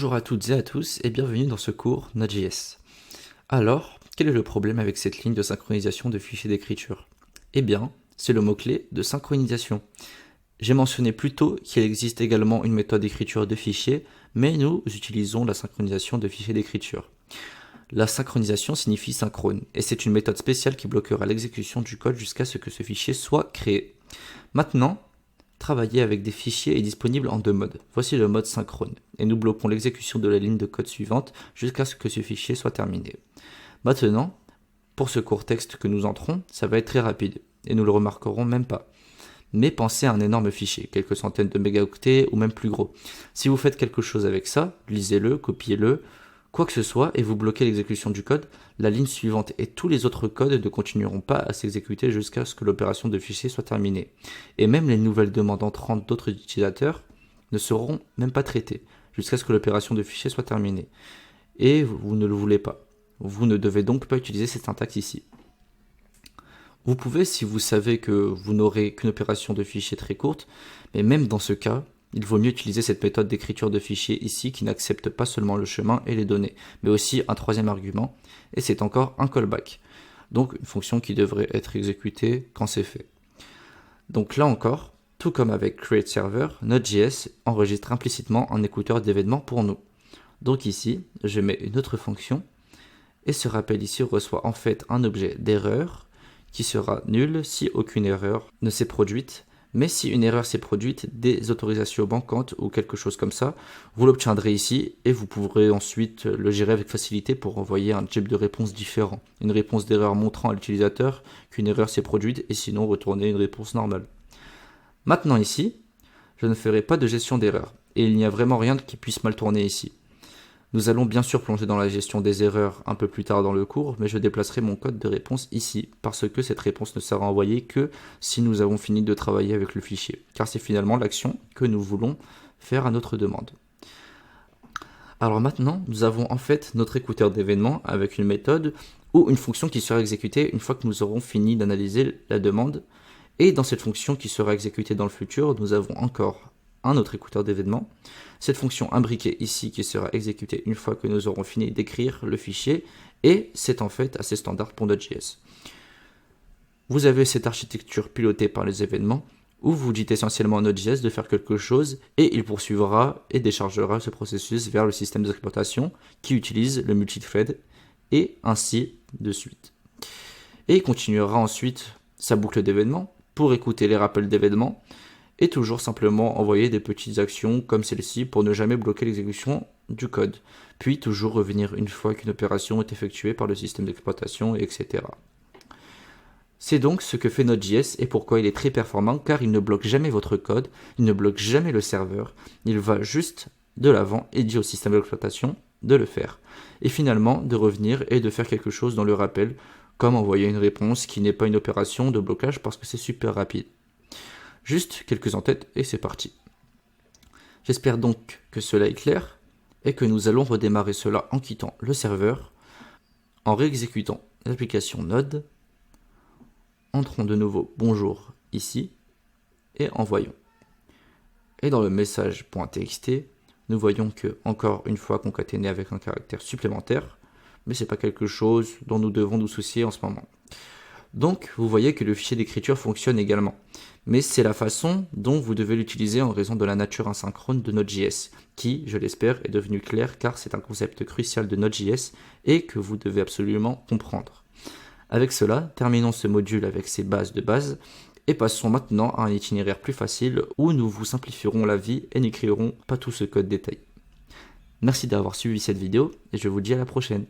Bonjour à toutes et à tous et bienvenue dans ce cours Node.js. Alors, quel est le problème avec cette ligne de synchronisation de fichiers d'écriture? Eh bien, c'est le mot-clé de synchronisation. J'ai mentionné plus tôt qu'il existe également une méthode d'écriture de fichiers, mais nous utilisons la synchronisation de fichiers d'écriture. La synchronisation signifie synchrone, et c'est une méthode spéciale qui bloquera l'exécution du code jusqu'à ce que ce fichier soit créé. Maintenant, travailler avec des fichiers est disponible en deux modes. Voici le mode synchrone, et nous bloquons l'exécution de la ligne de code suivante jusqu'à ce que ce fichier soit terminé. Maintenant, pour ce court texte que nous entrons, ça va être très rapide, et nous le remarquerons même pas. Mais pensez à un énorme fichier, quelques centaines de mégaoctets ou même plus gros. Si vous faites quelque chose avec ça, lisez-le, copiez-le, quoi que ce soit, et vous bloquez l'exécution du code, la ligne suivante et tous les autres codes ne continueront pas à s'exécuter jusqu'à ce que l'opération de fichier soit terminée. Et même les nouvelles demandes entrantes d'autres utilisateurs ne seront même pas traitées, jusqu'à ce que l'opération de fichier soit terminée. Et vous ne le voulez pas. Vous ne devez donc pas utiliser cette syntaxe ici. Vous pouvez, si vous savez que vous n'aurez qu'une opération de fichier très courte, mais même dans ce cas, il vaut mieux utiliser cette méthode d'écriture de fichier ici qui n'accepte pas seulement le chemin et les données, mais aussi un troisième argument, et c'est encore un callback. Donc une fonction qui devrait être exécutée quand c'est fait. Donc là encore, tout comme avec createServer, Node.js enregistre implicitement un écouteur d'événements pour nous. Donc ici, je mets une autre fonction, et ce rappel ici reçoit en fait un objet d'erreur qui sera nul si aucune erreur ne s'est produite. Mais si une erreur s'est produite, des autorisations manquantes ou quelque chose comme ça, vous l'obtiendrez ici et vous pourrez ensuite le gérer avec facilité pour envoyer un type de réponse différent. Une réponse d'erreur montrant à l'utilisateur qu'une erreur s'est produite et sinon retourner une réponse normale. Maintenant ici, je ne ferai pas de gestion d'erreur et il n'y a vraiment rien qui puisse mal tourner ici. Nous allons bien sûr plonger dans la gestion des erreurs un peu plus tard dans le cours, mais je déplacerai mon code de réponse ici, parce que cette réponse ne sera envoyée que si nous avons fini de travailler avec le fichier, car c'est finalement l'action que nous voulons faire à notre demande. Alors maintenant, nous avons en fait notre écouteur d'événements avec une méthode ou une fonction qui sera exécutée une fois que nous aurons fini d'analyser la demande, et dans cette fonction qui sera exécutée dans le futur, nous avons encore un autre écouteur d'événements, cette fonction imbriquée ici qui sera exécutée une fois que nous aurons fini d'écrire le fichier, et c'est en fait assez standard pour Node.js. Vous avez cette architecture pilotée par les événements, où vous dites essentiellement à Node.js de faire quelque chose, et il poursuivra et déchargera ce processus vers le système d'exploitation qui utilise le multithread, et ainsi de suite. Et il continuera ensuite sa boucle d'événements pour écouter les rappels d'événements, et toujours simplement envoyer des petites actions comme celle-ci pour ne jamais bloquer l'exécution du code, puis toujours revenir une fois qu'une opération est effectuée par le système d'exploitation, etc. C'est donc ce que fait Node.js et pourquoi il est très performant, car il ne bloque jamais votre code, il ne bloque jamais le serveur, il va juste de l'avant et dit au système d'exploitation de le faire, et finalement de revenir et de faire quelque chose dans le rappel, comme envoyer une réponse qui n'est pas une opération de blocage parce que c'est super rapide. Juste quelques en-têtes et c'est parti. J'espère donc que cela est clair et que nous allons redémarrer cela en quittant le serveur, en réexécutant l'application Node, entrons de nouveau bonjour ici et envoyons. Et dans le message.txt, nous voyons que encore une fois concaténé avec un caractère supplémentaire, mais ce n'est pas quelque chose dont nous devons nous soucier en ce moment. Donc, vous voyez que le fichier d'écriture fonctionne également. Mais c'est la façon dont vous devez l'utiliser en raison de la nature asynchrone de Node.js, qui, je l'espère, est devenu clair car c'est un concept crucial de Node.js et que vous devez absolument comprendre. Avec cela, terminons ce module avec ses bases de base et passons maintenant à un itinéraire plus facile où nous vous simplifierons la vie et n'écrirons pas tout ce code détaillé. Merci d'avoir suivi cette vidéo et je vous dis à la prochaine.